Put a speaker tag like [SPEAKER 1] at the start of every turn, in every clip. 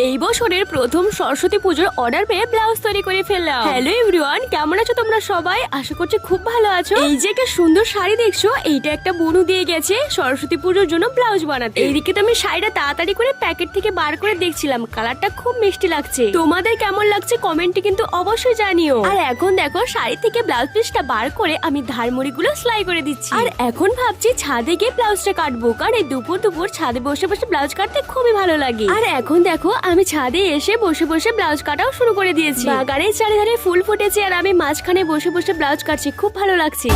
[SPEAKER 1] এই বছরের প্রথম সরস্বতী পুজোর অর্ডার পেয়ে ব্লাউজ তৈরি করে ফেললাম। হ্যালো এভরিওয়ান, কেমন আছো তোমরা সবাই? আশা করছি খুব ভালো আছো। এই যে একটা সুন্দর শাড়ি দেখছো, এইটা একটা বনু দিয়ে গেছে সরস্বতী পুজোর জন্য ব্লাউজ বানাতে। এইদিকে তো আমি শাড়িটা তাড়াতাড়ি করে প্যাকেট থেকে বার করে দেখছিলাম, কালারটা খুব মিষ্টি লাগছে। তোমাদের কেমন লাগছে কমেন্টে কিন্তু অবশ্যই জানিও। আর এখন দেখো শাড়ি থেকে ব্লাউজ পিসটা বার করে আমি ধারমুড়ি গুলো সেলাই করে দিচ্ছি। আর এখন ভাবছি ছাদে গিয়ে ব্লাউজটা কাটবো, কারণ এই দুপুর দুপুর ছাদে বসে বসে ব্লাউজ কাটতে খুবই ভালো লাগে। আর এখন দেখো আমি ছাদে এসে বসে বসে ব্লাউজ কাটাও শুরু করে দিয়েছি। বাগানের চারিধারে ফুল ফুটেছে আর আমি মাঝখানে বসে বসে ব্লাউজ কাটছি, খুব ভালো লাগছে।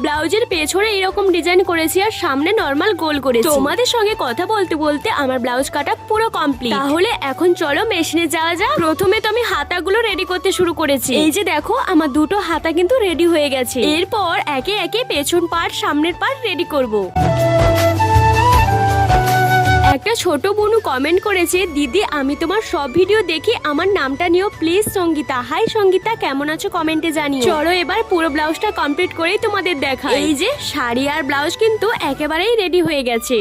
[SPEAKER 1] ব্লাউজের পেছনে এরকম ডিজাইন করেছি আর সামনে নরমাল গোল করেছি। তোমাদের সঙ্গে কথা বলতে বলতে আমার ব্লাউজ কাটা পুরো কমপ্লিট। তাহলে এখন চলো মেশিনে যাওয়া যাক। প্রথমে তো আমি হাতাগুলো রেডি করতে শুরু করেছি। এই যে দেখো আমার দুটো হাতা কিন্তু রেডি হয়ে গেছে। এরপর একে একে পেছন পার্ট সামনের পার্ট রেডি করব। একটা ছোট বোনু কমেন্ট করেছে, দিদি আমি তোমার সব ভিডিও দেখি, আমার নামটা নিও প্লিজ সঙ্গীতা। হাই সঙ্গীতা, কেমন আছো কমেন্টে জানিও। চলো এবার পুরো ব্লাউজটা কমপ্লিট করেই তোমাদের দেখাই। এই যে শাড়ি আর ব্লাউজ কিন্তু একেবারেই রেডি হয়ে গেছে।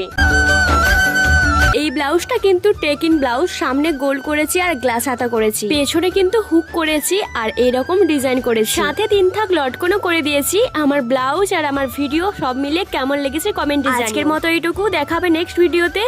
[SPEAKER 1] এই ব্লাউজটা কিন্তু টেকিন ব্লাউজ, সামনে গোল করেছি আর গ্লাস হাতা করেছি, পেছনে কিন্তু হুক করেছি আর এরকম ডিজাইন করেছি, সাথে 3 থাক লটকনও করে দিয়েছি। আমার ব্লাউজ আর আমার ভিডিও সব মিলে কেমন লেগেছে কমেন্টে জানিও। আজকের মতো এইটুকু, দেখাবে নেক্সট ভিডিওতে।